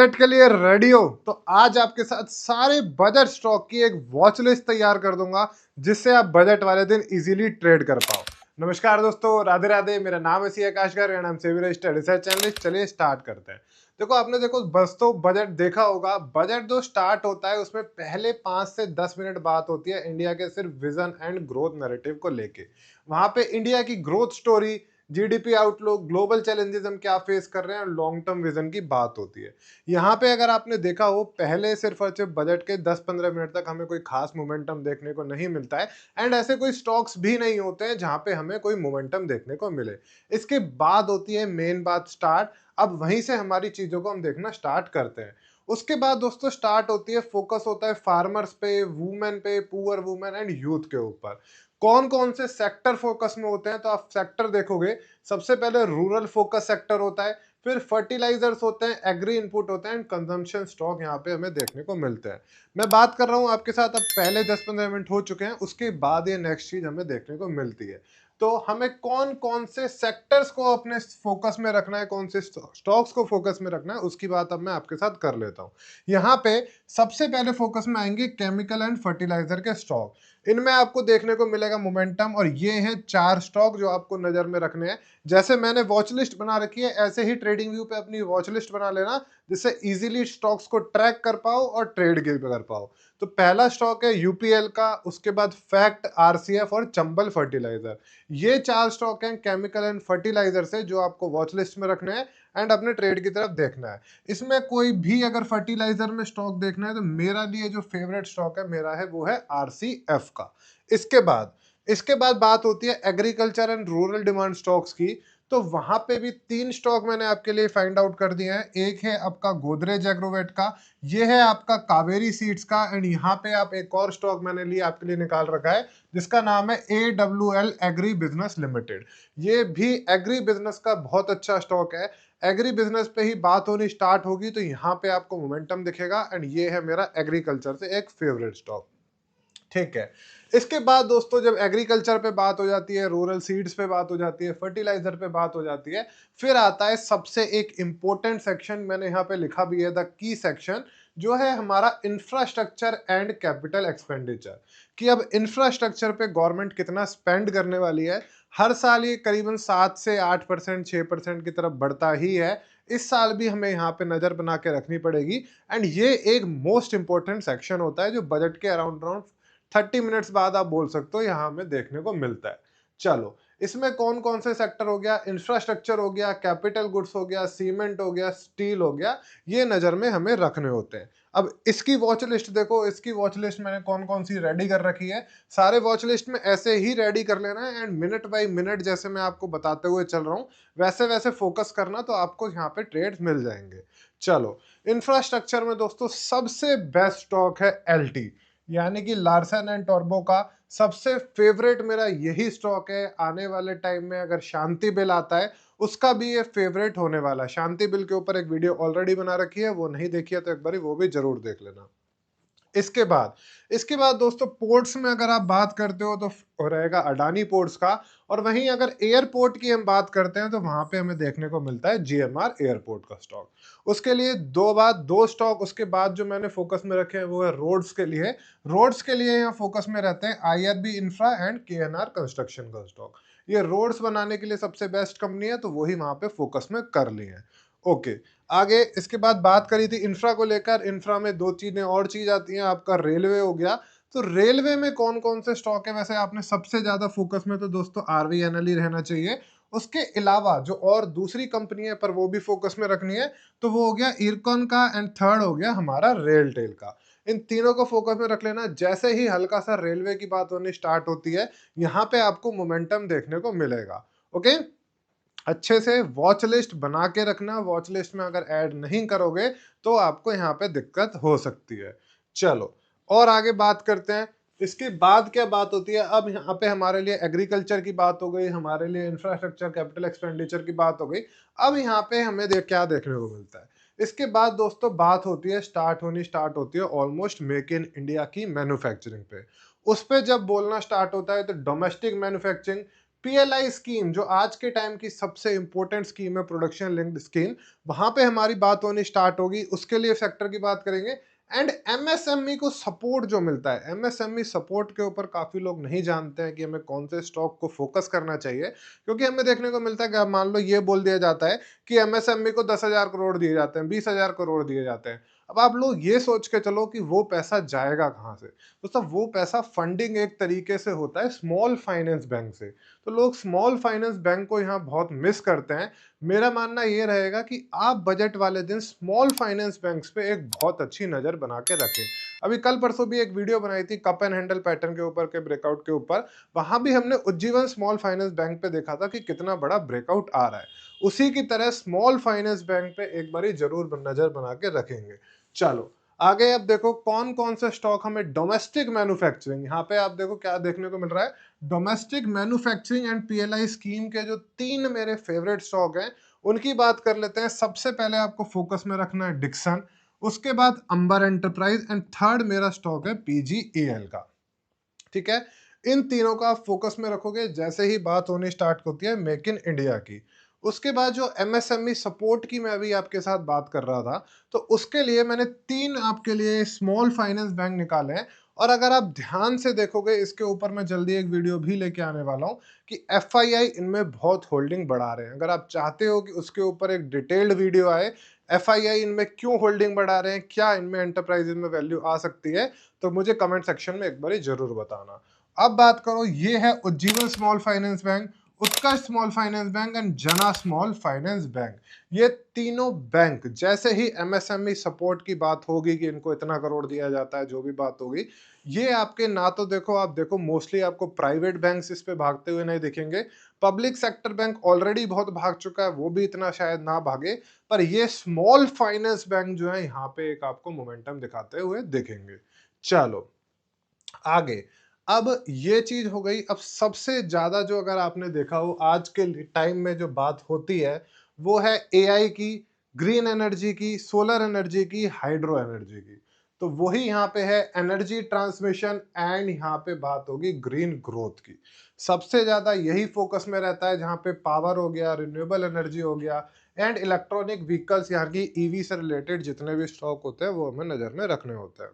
Budget के लिए ready हो तो आज आपके साथ सारे बजट स्टॉक की एक वॉच लिस्ट तैयार कर दूंगा जिससे आप बजट वाले दिन इजीली ट्रेड कर पाओ। नमस्कार दोस्तों, राधे राधे। मेरा नाम है सी आकाश गर्ग एंड आई एम सेवी रजिस्टर्ड रिसर्च एनालिस्ट। चलिए स्टार्ट करते हैं। देखो, आपने बस तो बजट देखा होगा। बजट जो स्टार्ट होता है उसमें पहले 5 से 10 मिनट बात होती है इंडिया के सिर्फ विजन एंड ग्रोथ नैरेटिव को लेके। वहां पे इंडिया की growth story, GDP outlook, global challenges हम क्या फेस कर रहे हैं और लॉन्ग टर्म विजन की बात होती है। यहाँ पे अगर आपने देखा हो, पहले सिर्फ और सिर्फ बजट के 10-15 मिनट तक हमें कोई खास मोमेंटम देखने को नहीं मिलता है एंड ऐसे कोई स्टॉक्स भी नहीं होते हैं जहाँ पे हमें कोई मोमेंटम देखने को मिले। इसके बाद होती है मेन बात स्टार्ट। अब वहीं से हमारी चीजों को हम देखना स्टार्ट करते हैं। उसके बाद दोस्तों स्टार्ट होती है, फोकस होता है फार्मर्स पे, वुमेन पे, पुअर वुमेन एंड यूथ के ऊपर। कौन कौन से सेक्टर फोकस में होते हैं तो आप सेक्टर देखोगे। सबसे पहले रूरल फोकस सेक्टर होता है, फिर फर्टिलाइजर्स होते हैं, एग्री इनपुट होते हैं एंड कंजम्पशन स्टॉक यहाँ पे हमें देखने को मिलते हैं। मैं बात कर रहा हूँ आपके साथ, अब पहले 10-15 मिनट हो चुके हैं, उसके बाद ये नेक्स्ट चीज हमें देखने को मिलती है। तो हमें कौन कौन से सेक्टर्स को अपने फोकस में रखना है, कौन से स्टॉक्स को फोकस में रखना है, उसकी बात अब मैं आपके साथ कर लेता हूँ। यहाँ पे सबसे पहले फोकस में आएंगे केमिकल एंड फर्टिलाइजर के स्टॉक। इनमें आपको देखने को मिलेगा मोमेंटम, और ये हैं 4 स्टॉक जो आपको नजर में रखने हैं। जैसे मैंने वॉच लिस्ट बना रखी है, ऐसे ही ट्रेडिंग व्यू पे अपनी वॉच लिस्ट बना लेना, जिससे इजीली स्टॉक्स को ट्रैक कर पाओ और ट्रेड भी कर पाओ। तो पहला स्टॉक है यूपीएल का, उसके बाद फैक्ट, आरसीएफ और चंबल फर्टिलाइजर। ये 4 स्टॉक हैं केमिकल एंड फर्टिलाइजर से, जो आपको वॉच लिस्ट में रखने हैं एंड अपने ट्रेड की तरफ देखना है। इसमें कोई भी अगर फर्टिलाइजर में स्टॉक देखना है तो मेरा लिए जो फेवरेट स्टॉक है मेरा है वो है आरसीएफ का। इसके बाद बात होती है agriculture and rural demand stocks की। तो वहां पे भी 3 स्टॉक मैंने आपके लिए फाइंड आउट कर दिए हैं। एक है आपका गोदरेज एग्रोवेट का, ये है आपका कावेरी सीड्स का, एंड यहाँ पे आप एक और स्टॉक मैंने लिए आपके लिए निकाल रखा है जिसका नाम है AWL एग्री बिजनेस लिमिटेड। ये भी एग्री बिजनेस का बहुत अच्छा स्टॉक है। एग्री बिजनेस पे ही बात होनी स्टार्ट होगी तो यहाँ पे आपको मोमेंटम दिखेगा, एंड ये है मेरा एग्रीकल्चर से एक फेवरेट स्टॉक। ठीक है। इसके बाद दोस्तों जब एग्रीकल्चर पे बात हो जाती है, रूरल सीड्स पे बात हो जाती है, फर्टिलाइजर पे बात हो जाती है, फिर आता है सबसे एक इंपॉर्टेंट सेक्शन, मैंने यहाँ पे लिखा भी है द की सेक्शन, जो है हमारा इंफ्रास्ट्रक्चर एंड कैपिटल एक्सपेंडिचर। कि अब इंफ्रास्ट्रक्चर पे गवर्नमेंट कितना स्पेंड करने वाली है। हर साल ये करीबन 7 से 8%, 6% की तरफ बढ़ता ही है। इस साल भी हमें यहाँ पे नजर बना के रखनी पड़ेगी। एंड ये एक मोस्ट इंपॉर्टेंट सेक्शन होता है जो बजट के अराउंड अराउंड 30 मिनट्स बाद आप बोल सकते हो यहाँ हमें देखने को मिलता है। चलो, इसमें कौन कौन से सेक्टर हो गया, इंफ्रास्ट्रक्चर हो गया, कैपिटल गुड्स हो गया, सीमेंट हो गया, स्टील हो गया, ये नजर में हमें रखने होते हैं। अब इसकी वॉच लिस्ट देखो, इसकी वॉच लिस्ट मैंने कौन कौन सी रेडी कर रखी है। सारे वॉच लिस्ट में ऐसे ही रेडी कर लेना है एंड मिनट बाय मिनट जैसे मैं आपको बताते हुए चल रहा हूँ वैसे वैसे फोकस करना, तो आपको यहाँ पे ट्रेड्स मिल जाएंगे। चलो, इंफ्रास्ट्रक्चर में दोस्तों सबसे बेस्ट स्टॉक है एलटी, यानी कि लार्सन एंड टॉर्बो का। सबसे फेवरेट मेरा यही स्टॉक है। आने वाले टाइम में अगर शांति बिल आता है उसका भी ये फेवरेट होने वाला है। शांति बिल के ऊपर एक वीडियो ऑलरेडी बना रखी है, वो नहीं देखी है तो एक बार वो भी जरूर देख लेना। इसके बाद दोस्तों पोर्ट्स में अगर आप बात करते हो तो रहेगा अडानी पोर्ट्स का। और वहीं अगर एयरपोर्ट की हम बात करते हैं तो वहां पे हमें देखने को मिलता है जीएमआर एयरपोर्ट का स्टॉक। उसके लिए दो स्टॉक उसके बाद जो मैंने फोकस में रखे हैं वो है रोड्स के लिए। यहाँ फोकस में रहते हैं IRB infra and KNR construction का स्टॉक। ये रोड्स बनाने के लिए सबसे बेस्ट कंपनी है, तो वही वहां पे फोकस में कर लिए हैं। ओके, आगे इसके बाद बात करी थी इंफ्रा को लेकर। इंफ्रा में 2 चीजें और चीज आती हैं, आपका रेलवे हो गया। तो रेलवे में कौन कौन से स्टॉक है, वैसे आपने सबसे ज्यादा फोकस में तो दोस्तों आरवीएनएल ही रहना चाहिए। उसके अलावा जो और दूसरी कंपनी है पर वो भी फोकस में रखनी है, तो वो हो गया इरकॉन का, एंड थर्ड हो गया हमारा रेलटेल का। इन तीनों को फोकस में रख लेना। जैसे ही हल्का सा रेलवे की बात होनी स्टार्ट होती है, यहाँ पे आपको मोमेंटम देखने को मिलेगा। ओके, अच्छे से वॉच लिस्ट बना के रखना। वॉच लिस्ट में अगर ऐड नहीं करोगे तो आपको यहाँ पे दिक्कत हो सकती है। चलो, और आगे बात करते हैं। इसके बाद क्या बात होती है, अब यहाँ पे हमारे लिए एग्रीकल्चर की बात हो गई, हमारे लिए इंफ्रास्ट्रक्चर कैपिटल एक्सपेंडिचर की बात हो गई। अब यहाँ पे हमें क्या देखने को मिलता है। इसके बाद दोस्तों बात होती है, स्टार्ट होती है ऑलमोस्ट मेक इन इंडिया की मैन्युफैक्चरिंग पे। उस पे जब बोलना स्टार्ट होता है तो डोमेस्टिक मैन्युफैक्चरिंग, पीएलआई स्कीम जो आज के टाइम की सबसे इंपॉर्टेंट स्कीम है, प्रोडक्शन लिंक्ड स्कीम, वहां पे हमारी बात होनी स्टार्ट होगी। उसके लिए सेक्टर की बात करेंगे। एंड एमएसएमई को सपोर्ट जो मिलता है, एमएसएमई सपोर्ट के ऊपर काफी लोग नहीं जानते हैं कि हमें कौन से स्टॉक को फोकस करना चाहिए, क्योंकि हमें देखने को मिलता है कि अब मान लो ये बोल दिया जाता है कि एमएसएमई को 10,000 करोड़ दिए जाते हैं, 20,000 करोड़ दिए जाते हैं। अब आप लोग ये सोच के चलो कि वो पैसा जाएगा कहाँ से। दोस्तों वो पैसा फंडिंग एक तरीके से होता है स्मॉल फाइनेंस बैंक से। तो लोग स्मॉल फाइनेंस बैंक को यहाँ बहुत मिस करते हैं। मेरा मानना ये रहेगा कि आप बजट वाले दिन स्मॉल फाइनेंस बैंक्स पे एक बहुत अच्छी नज़र बना के रखें। अभी कल परसों भी एक वीडियो बनाई थी कप एंड हैंडल पैटर्न के ऊपर के ब्रेकआउट के ऊपर। वहां भी हमने उज्जीवन स्मॉल फाइनेंस बैंक पे देखा था कि कितना बड़ा ब्रेकआउट आ रहा है। उसी की तरह स्मॉल फाइनेंस बैंक पे एक बारी जरूर नजर बना के रखेंगे। चलो आगे अब देखो कौन कौन से स्टॉक हमें डोमेस्टिक मैन्युफैक्चरिंग, यहाँ पे आप देखो क्या देखने को मिल रहा है। Domestic manufacturing and PLI scheme के जो 3 मेरे फेवरेट स्टॉक हैं उनकी बात कर लेते हैं। सबसे पहले आपको फोकस में रखना है डिक्सन, उसके बाद अंबर एंटरप्राइज एंड थर्ड मेरा स्टॉक है पीजीईएल का। ठीक है, इन तीनों का आप फोकस में रखोगे जैसे ही बात होनी स्टार्ट होती है मेक इन इंडिया की। उसके बाद जो एमएसएमई सपोर्ट की मैं अभी आपके साथ बात कर रहा था, तो उसके लिए मैंने 3 आपके लिए स्मॉल फाइनेंस बैंक निकाले हैं। और अगर आप ध्यान से देखोगे इसके ऊपर मैं जल्दी एक वीडियो भी लेके आने वाला हूँ कि एफआईआई इनमें बहुत होल्डिंग बढ़ा रहे हैं। अगर आप चाहते हो कि उसके ऊपर एक डिटेल्ड वीडियो आए, एफआईआई इनमें क्यों होल्डिंग बढ़ा रहे हैं, क्या इनमें एंटरप्राइजेज में वैल्यू आ सकती है, तो मुझे कमेंट सेक्शन में एक बार जरूर बताना। अब बात करो, ये है Ujjivan small finance bank, Utkarsh small finance bank and जना स्मॉल फाइनेंस बैंक। ये तीनों बैंक जैसे ही एमएसएमई सपोर्ट की बात होगी कि इनको इतना करोड़ दिया जाता है, जो भी बात होगी, ये आपके ना तो देखो, आप देखो मोस्टली आपको प्राइवेट बैंक्स इस पे भागते हुए नहीं दिखेंगे। पब्लिक सेक्टर बैंक ऑलरेडी बहुत भाग चुका है, वो भी इतना शायद ना भागे। पर ये स्मॉल फाइनेंस बैंक जो है यहाँ पे एक आपको मोमेंटम दिखाते हुए दिखेंगे। चलो आगे, अब ये चीज हो गई। अब सबसे ज्यादा जो अगर आपने देखा हो आज के टाइम में जो बात होती है वो है एआई की, ग्रीन एनर्जी की, सोलर एनर्जी की, हाइड्रो एनर्जी की। तो वही यहाँ पे है एनर्जी ट्रांसमिशन एंड यहाँ पे बात होगी ग्रीन ग्रोथ की। सबसे ज्यादा यही फोकस में रहता है, जहाँ पे पावर हो गया, रिन्यूएबल एनर्जी हो गया एंड इलेक्ट्रॉनिक व्हीकल्स, यहाँ की ईवी से रिलेटेड जितने भी स्टॉक होते हैं वो हमें नजर में रखने होते हैं।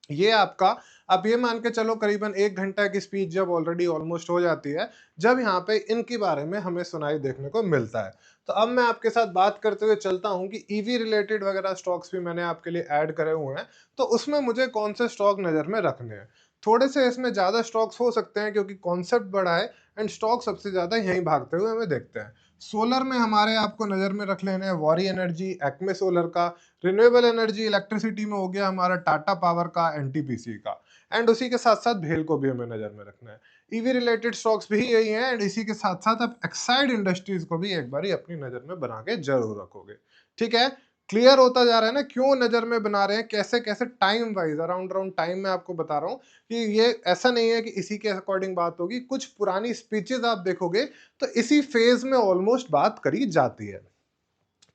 ये आपका, आप ये मान के चलो करीबन 1 घंटा की स्पीच जब ऑलरेडी ऑलमोस्ट हो जाती है, जब यहाँ पे इनके बारे में हमें सुनाई देखने को मिलता है। तो अब मैं आपके साथ बात करते हुए चलता हूँ कि ईवी रिलेटेड वगैरह स्टॉक्स भी मैंने आपके लिए ऐड करे हुए हैं, तो उसमें मुझे कौन से स्टॉक नज़र में रखने हैं। थोड़े से इसमें ज़्यादा स्टॉक्स हो सकते हैं क्योंकि कॉन्सेप्ट बड़ा है एंड स्टॉक सबसे ज़्यादा यहीं भागते हुए हमें देखते हैं। सोलर में हमारे आपको नज़र में रख लेने हैं वॉरी एनर्जी, एक्मे सोलर का। रिन्यूएबल एनर्जी इलेक्ट्रिसिटी में हो गया हमारा टाटा पावर का, एनटीपीसी का। एंड उसी के साथ साथ भेल को भी हमें नजर में रखना है। ईवी रिलेटेड स्टॉक्स भी यही हैं एंड इसी के साथ साथ आप एक्साइड इंडस्ट्रीज को भी एक बार अपनी नजर में बना के जरूर रखोगे। ठीक है, क्लियर होता जा रहा है ना क्यों नजर में बना रहे हैं, कैसे कैसे time wise around around time में आपको बता रहा हूँ कि ये ऐसा नहीं है कि इसी के अकॉर्डिंग बात होगी। कुछ पुरानी स्पीचेस आप देखोगे तो इसी फेज में ऑलमोस्ट बात करी जाती है।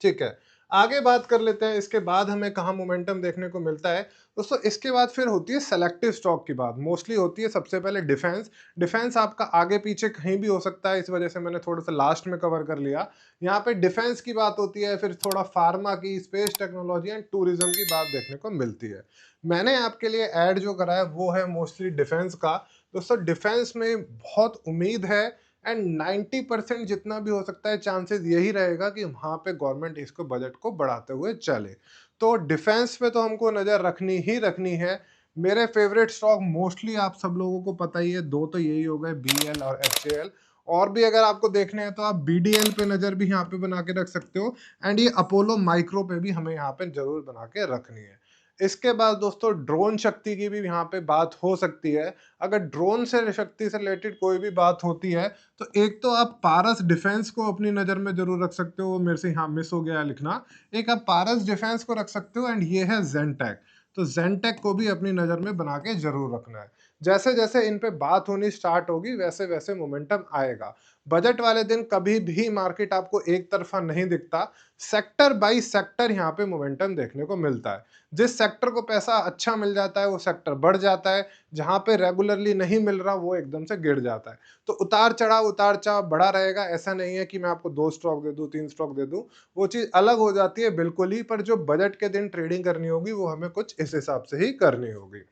ठीक है, आगे बात कर लेते हैं इसके बाद हमें कहाँ मोमेंटम देखने को मिलता है। दोस्तों इसके बाद फिर होती है सेलेक्टिव स्टॉक की बात, मोस्टली होती है सबसे पहले डिफेंस। डिफेंस आपका आगे पीछे कहीं भी हो सकता है, इस वजह से मैंने थोड़ा सा लास्ट में कवर कर लिया। यहाँ पे डिफेंस की बात होती है, फिर थोड़ा फार्मा की, स्पेस टेक्नोलॉजी एंड टूरिज्म की बात देखने को मिलती है। मैंने आपके लिए ऐड जो करा है वो है मोस्टली डिफेंस का। दोस्तों डिफेंस में बहुत उम्मीद है एंड 90% जितना भी हो सकता है चांसेस यही रहेगा कि वहाँ पे गवर्नमेंट इसको बजट को बढ़ाते हुए चले। तो डिफेंस पे तो हमको नज़र रखनी ही रखनी है। मेरे फेवरेट स्टॉक मोस्टली आप सब लोगों को पता ही है, दो तो यही हो गए, बीएल और एचएएल। और भी अगर आपको देखने हैं तो आप बीडीएल पे नज़र भी यहाँ पे बना के रख सकते हो एंड ये अपोलो माइक्रो पे भी हमें यहाँ पे जरूर बना के रखनी है। इसके बाद दोस्तों ड्रोन शक्ति की भी यहाँ पे बात हो सकती है। अगर ड्रोन से शक्ति से रिलेटेड कोई भी बात होती है तो एक तो आप पारस डिफेंस को अपनी नज़र में जरूर रख सकते हो, वो मेरे से यहाँ मिस हो गया लिखना। एक आप पारस डिफेंस को रख सकते हो एंड ये है जेनटेक। तो जेनटेक को भी अपनी नज़र में बना के जरूर रखना है। जैसे जैसे इन पे बात होनी स्टार्ट होगी वैसे वैसे मोमेंटम आएगा। बजट वाले दिन कभी भी मार्केट आपको एक तरफा नहीं दिखता, सेक्टर बाय सेक्टर यहाँ पे मोमेंटम देखने को मिलता है। जिस सेक्टर को पैसा अच्छा मिल जाता है वो सेक्टर बढ़ जाता है, जहाँ पे रेगुलरली नहीं मिल रहा वो एकदम से गिर जाता है। तो उतार चढ़ाव बड़ा रहेगा, ऐसा नहीं है कि मैं आपको 2 स्टॉक दे दूँ, 3 स्टॉक दे दूँ, वो चीज़ अलग हो जाती है बिल्कुल ही। पर जो बजट के दिन ट्रेडिंग करनी होगी वो हमें कुछ इस हिसाब से ही करनी होगी।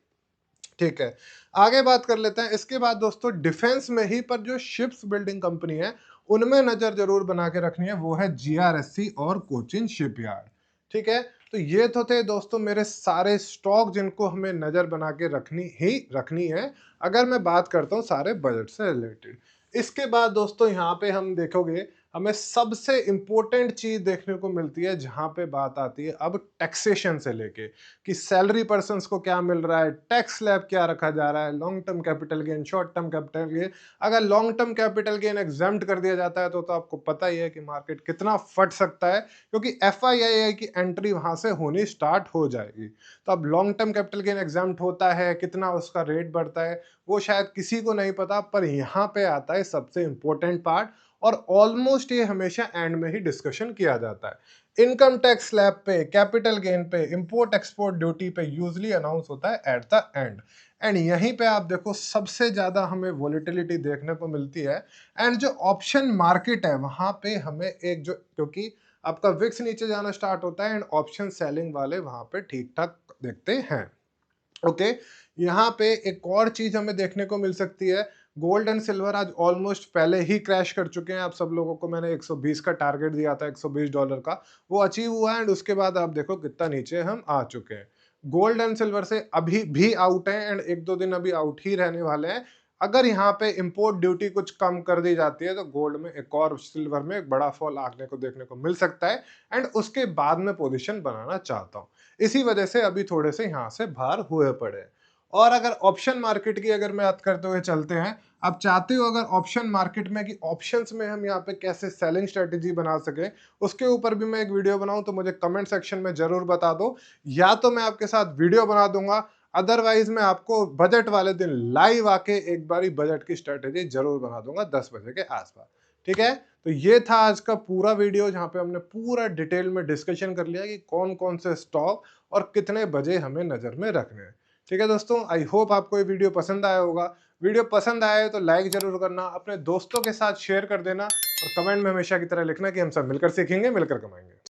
ठीक है, आगे बात कर लेते हैं। इसके बाद दोस्तों डिफेंस में ही पर जो शिप्स बिल्डिंग कंपनी है, उनमें नज़र ज़रूर बना के रखनी है, वो है जीआरएससी और कोचिन शिपयार्ड। ठीक है, तो ये तो थे दोस्तों मेरे सारे स्टॉक जिनको हमें नज़र बना के रखनी है, अगर मैं बात करता हूँ सारे बजट से रिलेटेड। इसके बाद दोस्तों यहाँ पे हम देखोगे, हमें सबसे इम्पोर्टेंट चीज़ देखने को मिलती है जहाँ पे बात आती है अब टैक्सेशन से लेके, कि सैलरी पर्सन्स को क्या मिल रहा है, टैक्स स्लैब क्या रखा जा रहा है, long term capital gain, short term capital gain. अगर long term capital gain exempt कर दिया जाता है तो आपको पता ही है कि मार्केट कितना फट सकता है, क्योंकि एफआईआई की एंट्री वहां से होनी स्टार्ट हो जाएगी। तो अब long term capital gain exempt होता है, कितना उसका रेट बढ़ता है, वो शायद किसी को नहीं पता, पर यहाँ पे आता है सबसे इंपॉर्टेंट पार्ट, और ऑलमोस्ट ये हमेशा एंड में ही डिस्कशन किया जाता है। इनकम टैक्स स्लैब पे, कैपिटल गेन पे, इंपोर्ट एक्सपोर्ट ड्यूटी पे यूजली अनाउंस होता है एट द एंड। एंड यहीं पे आप देखो सबसे ज्यादा हमें वॉलेटिलिटी देखने को मिलती है। एंड जो ऑप्शन मार्केट है वहां पे हमें एक जो, क्योंकि आपका विक्स नीचे जाना स्टार्ट होता है एंड ऑप्शन सेलिंग वाले वहां पे ठीक ठाक देखते हैं। ओके, यहाँ पे एक और चीज हमें देखने को मिल सकती है। गोल्ड एंड सिल्वर आज ऑलमोस्ट पहले ही क्रैश कर चुके हैं। आप सब लोगों को मैंने 120 का टारगेट दिया था, $120 का, वो अचीव हुआ है। एंड उसके बाद आप देखो कितना नीचे हम आ चुके हैं। गोल्ड एंड सिल्वर से अभी भी आउट है एंड एक दो दिन अभी आउट ही रहने वाले हैं। अगर यहाँ पे इंपोर्ट ड्यूटी कुछ कम कर दी जाती है तो गोल्ड में एक और, सिल्वर में एक बड़ा फॉल आने को देखने को मिल सकता है। एंड उसके बाद में पोजीशन बनाना चाहता हूँ, इसी वजह से अभी थोड़े से यहाँ से बाहर हुए पड़े हैं। और अगर ऑप्शन मार्केट की अगर मैं बात करते हुए चलते हैं, आप चाहते हो अगर ऑप्शन मार्केट में कि ऑप्शंस में हम यहाँ पे कैसे सेलिंग स्ट्रेटेजी बना सके, उसके ऊपर भी मैं एक वीडियो बनाऊं तो मुझे कमेंट सेक्शन में जरूर बता दो, या तो मैं आपके साथ वीडियो बना दूंगा, अदरवाइज मैं आपको बजट वाले दिन लाइव आके एक बारी बजट की स्ट्रेटेजी जरूर बना दूंगा 10 बजे के आसपास। ठीक है, तो ये था आज का पूरा वीडियो जहां पे हमने पूरा डिटेल में डिस्कशन कर लिया कि कौन कौन से स्टॉक और कितने बजे हमें नजर में रखने हैं। ठीक है दोस्तों, आई होप आपको ये वीडियो पसंद आया होगा। वीडियो पसंद आया है तो लाइक जरूर करना, अपने दोस्तों के साथ शेयर कर देना, और कमेंट में हमेशा की तरह लिखना कि हम सब मिलकर सीखेंगे, मिलकर कमाएंगे।